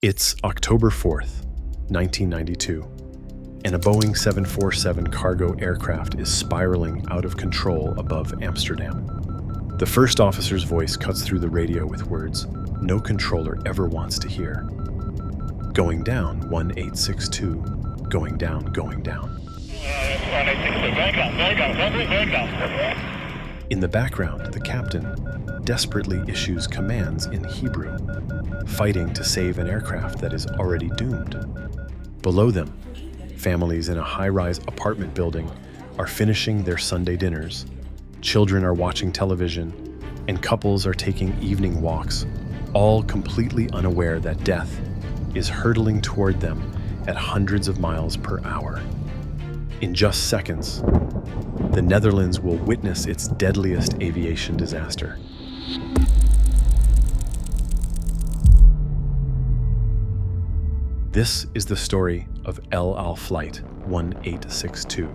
It's October 4th, 1992, and a Boeing 747 cargo aircraft is spiraling out of control above Amsterdam. The first officer's voice cuts through the radio with words no controller ever wants to hear. Going down, 1862. Going down, going down. 1862, going down. In the background, the captain desperately issues commands in Hebrew, fighting to save an aircraft that is already doomed. Below them, families in a high-rise apartment building are finishing their Sunday dinners, children are watching television, and couples are taking evening walks, all completely unaware that death is hurtling toward them at hundreds of miles per hour. In just seconds, the Netherlands will witness its deadliest aviation disaster. This is the story of El Al Flight 1862.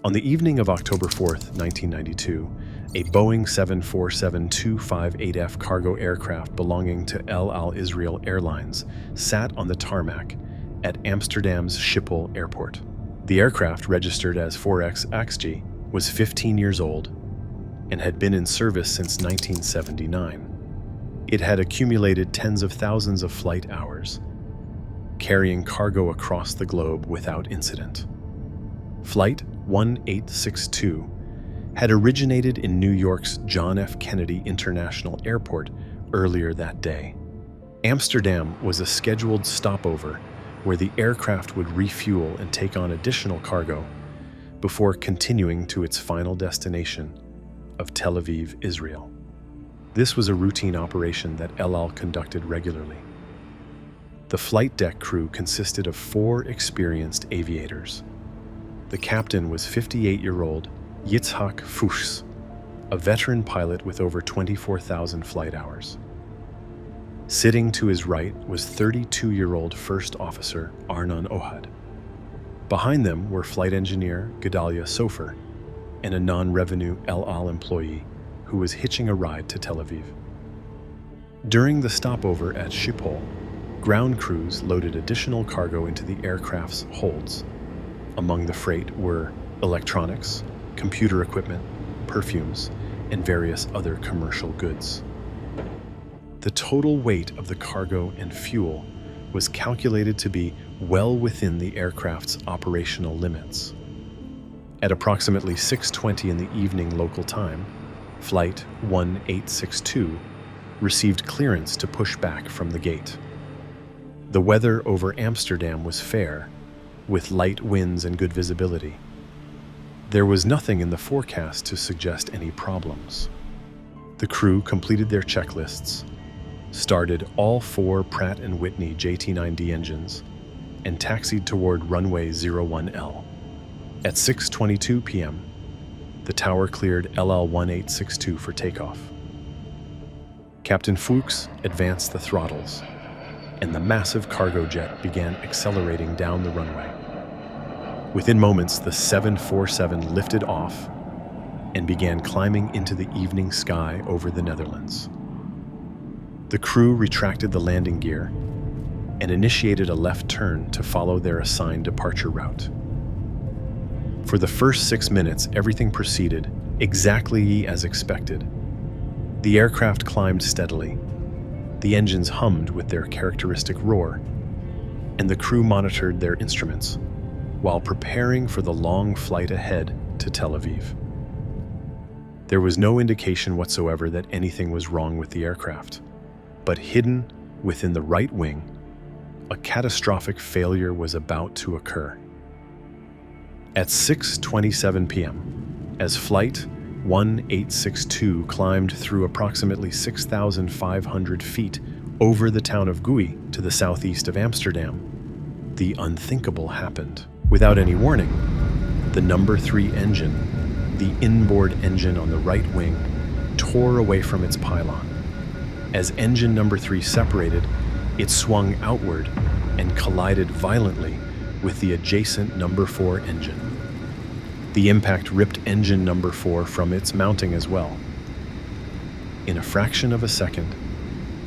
On the evening of October 4th, 1992, a Boeing 747-258F cargo aircraft belonging to El Al Israel Airlines sat on the tarmac at Amsterdam's Schiphol airport. The aircraft, registered as 4X-AXG, was 15 years old and had been in service since 1979. It had accumulated tens of thousands of flight hours, carrying cargo across the globe without incident. Flight 1862 had originated in New York's John F. Kennedy International Airport earlier that day. Amsterdam was a scheduled stopover where the aircraft would refuel and take on additional cargo before continuing to its final destination of Tel Aviv, Israel. This was a routine operation that El Al conducted regularly. The flight deck crew consisted of 4 experienced aviators. The captain was 58-year-old Yitzhak Fuchs, a veteran pilot with over 24,000 flight hours. Sitting to his right was 32-year-old First Officer Arnon Ohad. Behind them were flight engineer Gedalia Sofer and a non-revenue El Al employee who was hitching a ride to Tel Aviv. During the stopover at Schiphol, ground crews loaded additional cargo into the aircraft's holds. Among the freight were electronics, computer equipment, perfumes, and various other commercial goods. The total weight of the cargo and fuel was calculated to be well within the aircraft's operational limits. At approximately 6:20 in the evening local time, Flight 1862 received clearance to push back from the gate. The weather over Amsterdam was fair, with light winds and good visibility. There was nothing in the forecast to suggest any problems. The crew completed their checklists, started all 4 Pratt & Whitney JT9D engines, and taxied toward runway 01L. At 6:22 p.m., the tower cleared El Al 1862 for takeoff. Captain Fuchs advanced the throttles, and the massive cargo jet began accelerating down the runway. Within moments, the 747 lifted off and began climbing into the evening sky over the Netherlands. The crew retracted the landing gear and initiated a left turn to follow their assigned departure route. For the first 6 minutes, everything proceeded exactly as expected. The aircraft climbed steadily, the engines hummed with their characteristic roar, and the crew monitored their instruments while preparing for the long flight ahead to Tel Aviv. There was no indication whatsoever that anything was wrong with the aircraft, but hidden within the right wing, a catastrophic failure was about to occur. At 6:27 p.m., as Flight 1862 climbed through approximately 6,500 feet over the town of Gouy to the southeast of Amsterdam, the unthinkable happened. Without any warning, the number 3 engine, the inboard engine on the right wing, tore away from its pylon. As engine number 3 separated, it swung outward and collided violently with the adjacent number 4 engine. The impact ripped engine number 4 from its mounting as well. In a fraction of a second,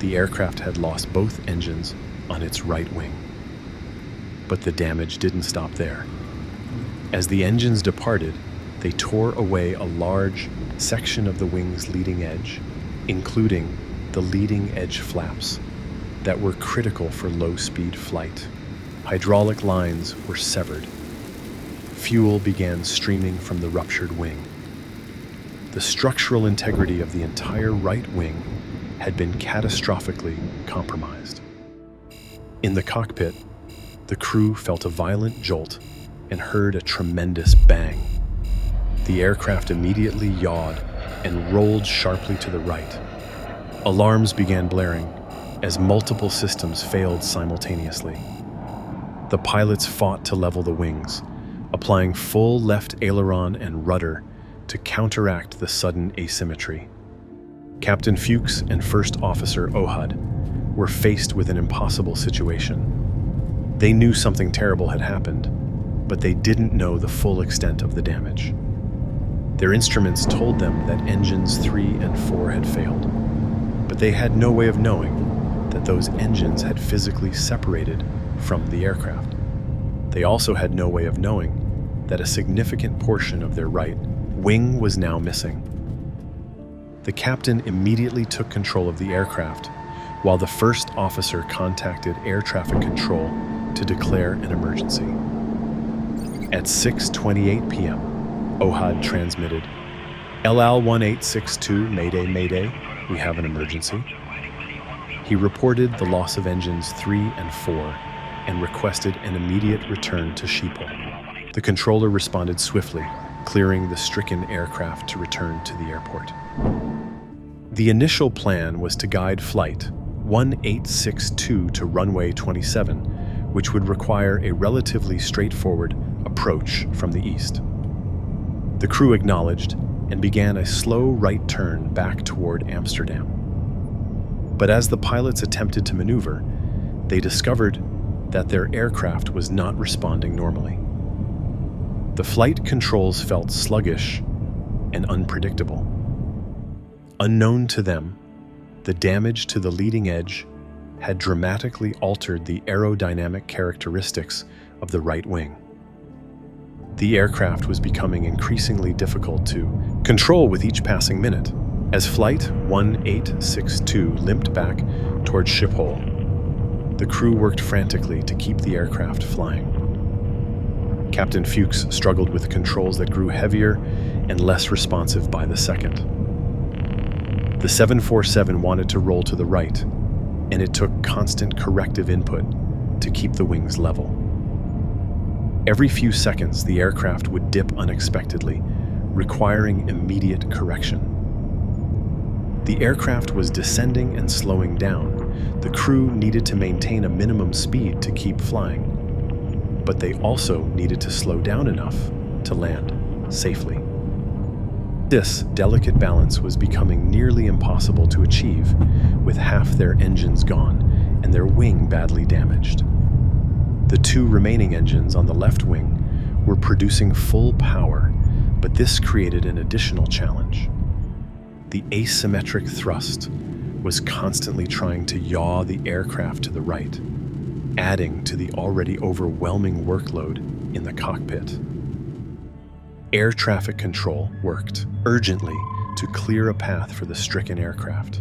the aircraft had lost both engines on its right wing. But the damage didn't stop there. As the engines departed, they tore away a large section of the wing's leading edge, including the leading edge flaps that were critical for low-speed flight. Hydraulic lines were severed. Fuel began streaming from the ruptured wing. The structural integrity of the entire right wing had been catastrophically compromised. In the cockpit, the crew felt a violent jolt and heard a tremendous bang. The aircraft immediately yawed and rolled sharply to the right. Alarms began blaring as multiple systems failed simultaneously. The pilots fought to level the wings, applying full left aileron and rudder to counteract the sudden asymmetry. Captain Fuchs and First Officer Ohad were faced with an impossible situation. They knew something terrible had happened, but they didn't know the full extent of the damage. Their instruments told them that engines 3 and 4 had failed, but they had no way of knowing that those engines had physically separated from the aircraft. They also had no way of knowing that a significant portion of their right wing was now missing. The captain immediately took control of the aircraft, while the first officer contacted air traffic control to declare an emergency. At 6:28 p.m., Ohad transmitted, "LL 1862, Mayday, Mayday, we have an emergency." He reported the loss of engines 3 and 4 and requested an immediate return to Schiphol. The controller responded swiftly, clearing the stricken aircraft to return to the airport. The initial plan was to guide Flight 1862 to runway 27, which would require a relatively straightforward approach from the east. The crew acknowledged and began a slow right turn back toward Amsterdam. But as the pilots attempted to maneuver, they discovered that their aircraft was not responding normally. The flight controls felt sluggish and unpredictable. Unknown to them, the damage to the leading edge had dramatically altered the aerodynamic characteristics of the right wing. The aircraft was becoming increasingly difficult to control with each passing minute. As Flight 1862 limped back towards Schiphol, the crew worked frantically to keep the aircraft flying. Captain Fuchs struggled with controls that grew heavier and less responsive by the second. The 747 wanted to roll to the right, and it took constant corrective input to keep the wings level. Every few seconds, the aircraft would dip unexpectedly, requiring immediate correction. The aircraft was descending and slowing down. The crew needed to maintain a minimum speed to keep flying, but they also needed to slow down enough to land safely. This delicate balance was becoming nearly impossible to achieve, with half their engines gone and their wing badly damaged. The 2 remaining engines on the left wing were producing full power, but this created an additional challenge. The asymmetric thrust was constantly trying to yaw the aircraft to the right, adding to the already overwhelming workload in the cockpit. Air traffic control worked urgently to clear a path for the stricken aircraft.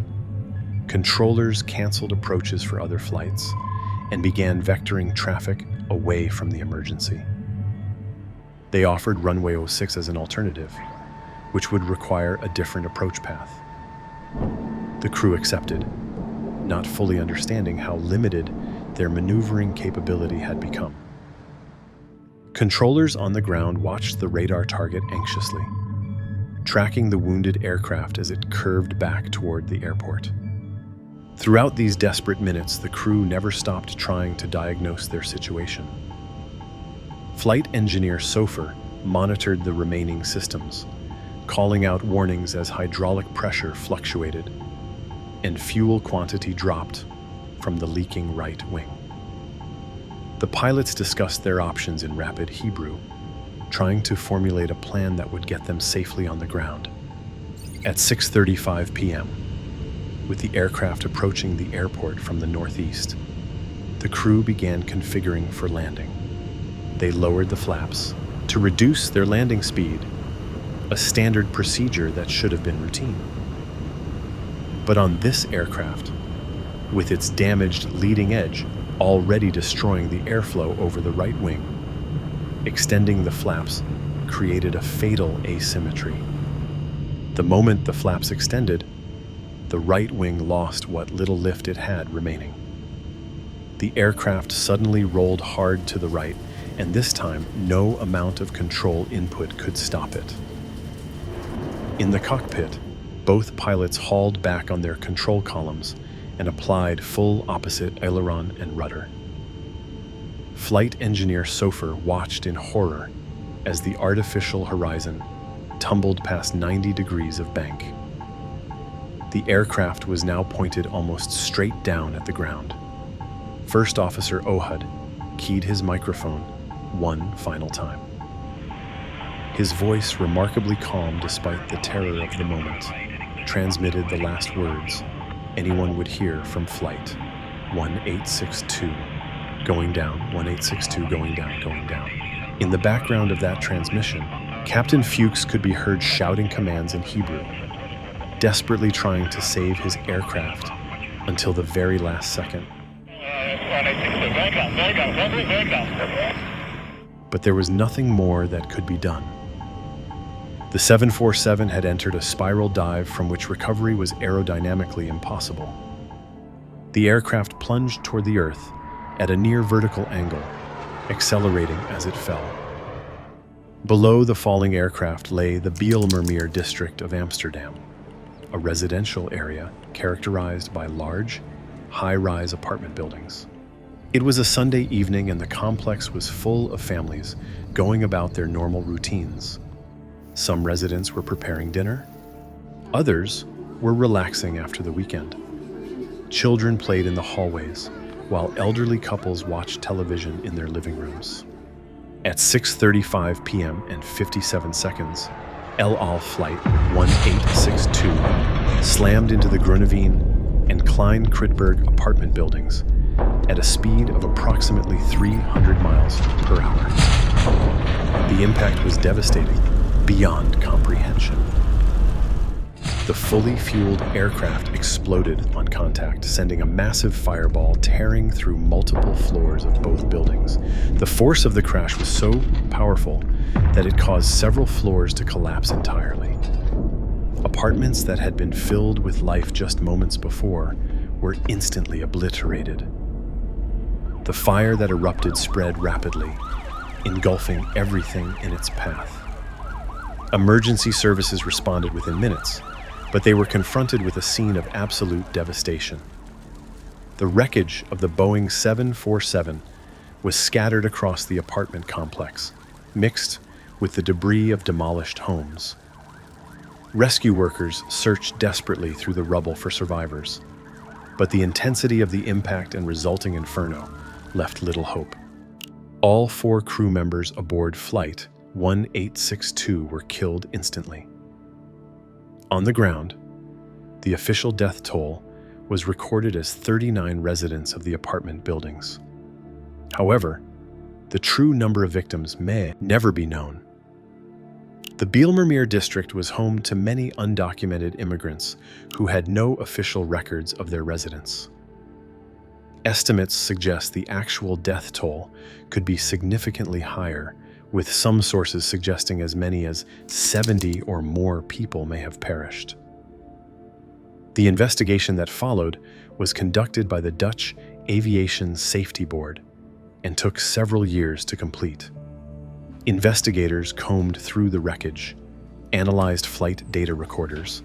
Controllers canceled approaches for other flights and began vectoring traffic away from the emergency. They offered runway 06 as an alternative, which would require a different approach path. The crew accepted, not fully understanding how limited their maneuvering capability had become. Controllers on the ground watched the radar target anxiously, tracking the wounded aircraft as it curved back toward the airport. Throughout these desperate minutes, the crew never stopped trying to diagnose their situation. Flight engineer Sofer monitored the remaining systems, calling out warnings as hydraulic pressure fluctuated and fuel quantity dropped from the leaking right wing. The pilots discussed their options in rapid Hebrew, trying to formulate a plan that would get them safely on the ground. At 6:35 p.m., with the aircraft approaching the airport from the northeast. The crew began configuring for landing. They lowered the flaps to reduce their landing speed, a standard procedure that should have been routine. But on this aircraft, with its damaged leading edge already destroying the airflow over the right wing, extending the flaps created a fatal asymmetry. The moment the flaps extended, the right wing lost what little lift it had remaining. The aircraft suddenly rolled hard to the right, and this time no amount of control input could stop it. In the cockpit, both pilots hauled back on their control columns and applied full opposite aileron and rudder. Flight engineer Sofer watched in horror as the artificial horizon tumbled past 90 degrees of bank. The aircraft was now pointed almost straight down at the ground. First Officer Ohud keyed his microphone one final time. His voice, remarkably calm despite the terror of the moment, transmitted the last words anyone would hear from Flight 1862. Going down, 1862, going down, going down. In the background of that transmission, Captain Fuchs could be heard shouting commands in Hebrew, desperately trying to save his aircraft until the very last second. But there was nothing more that could be done. The 747 had entered a spiral dive from which recovery was aerodynamically impossible. The aircraft plunged toward the earth at a near vertical angle, accelerating as it fell. Below the falling aircraft lay the Bijlmermeer district of Amsterdam, a residential area characterized by large, high-rise apartment buildings. It was a Sunday evening and the complex was full of families going about their normal routines. Some residents were preparing dinner. Others were relaxing after the weekend. Children played in the hallways, while elderly couples watched television in their living rooms. At 6:35 p.m. and 57 seconds, El Al Flight 1862 slammed into the Grunewijn and Klein-Kritberg apartment buildings at a speed of approximately 300 miles per hour. The impact was devastating, beyond comprehension. The fully fueled aircraft exploded on contact, sending a massive fireball tearing through multiple floors of both buildings. The force of the crash was so powerful that it caused several floors to collapse entirely. Apartments that had been filled with life just moments before were instantly obliterated. The fire that erupted spread rapidly, engulfing everything in its path. Emergency services responded within minutes, but they were confronted with a scene of absolute devastation. The wreckage of the Boeing 747 was scattered across the apartment complex, mixed with the debris of demolished homes. Rescue workers searched desperately through the rubble for survivors, but the intensity of the impact and resulting inferno left little hope. All 4 crew members aboard Flight 1862 were killed instantly. On the ground, the official death toll was recorded as 39 residents of the apartment buildings. However, the true number of victims may never be known. The Bijlmermeer district was home to many undocumented immigrants who had no official records of their residence. Estimates suggest the actual death toll could be significantly higher, with some sources suggesting as many as 70 or more people may have perished. The investigation that followed was conducted by the Dutch Aviation Safety Board and took several years to complete. Investigators combed through the wreckage, analyzed flight data recorders,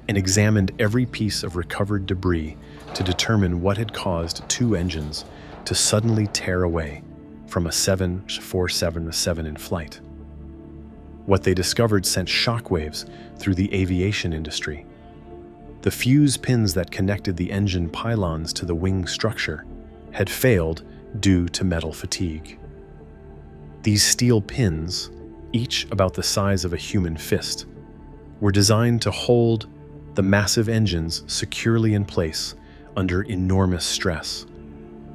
and examined every piece of recovered debris to determine what had caused 2 engines to suddenly tear away from a 747 in flight. What they discovered sent shockwaves through the aviation industry. The fuse pins that connected the engine pylons to the wing structure had failed due to metal fatigue. These steel pins, each about the size of a human fist, were designed to hold the massive engines securely in place under enormous stress.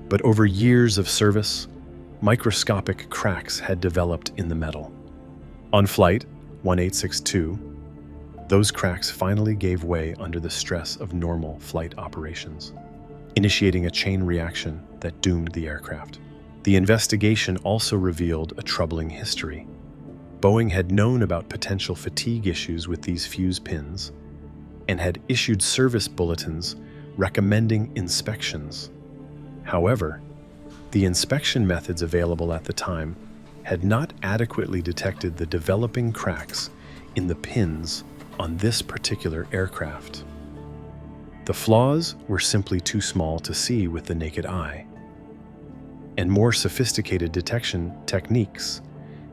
But over years of service, microscopic cracks had developed in the metal. On Flight 1862, those cracks finally gave way under the stress of normal flight operations, initiating a chain reaction that doomed the aircraft. The investigation also revealed a troubling history. Boeing had known about potential fatigue issues with these fuse pins and had issued service bulletins recommending inspections. However, the inspection methods available at the time had not adequately detected the developing cracks in the pins on this particular aircraft. The flaws were simply too small to see with the naked eye, and more sophisticated detection techniques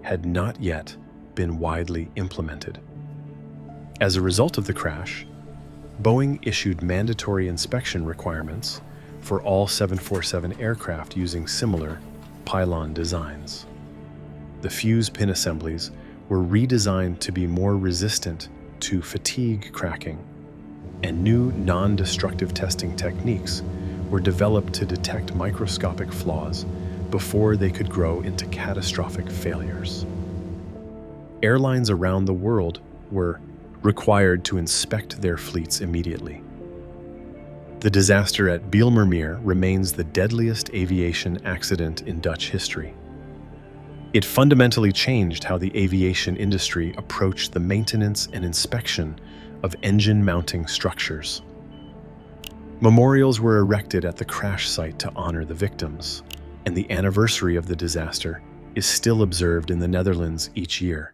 had not yet been widely implemented. As a result of the crash, Boeing issued mandatory inspection requirements for all 747 aircraft using similar pylon designs. The fuse pin assemblies were redesigned to be more resistant to fatigue cracking, and new non-destructive testing techniques were developed to detect microscopic flaws before they could grow into catastrophic failures. Airlines around the world were required to inspect their fleets immediately. The disaster at Bijlmermeer remains the deadliest aviation accident in Dutch history. It fundamentally changed how the aviation industry approached the maintenance and inspection of engine mounting structures. Memorials were erected at the crash site to honor the victims, and the anniversary of the disaster is still observed in the Netherlands each year.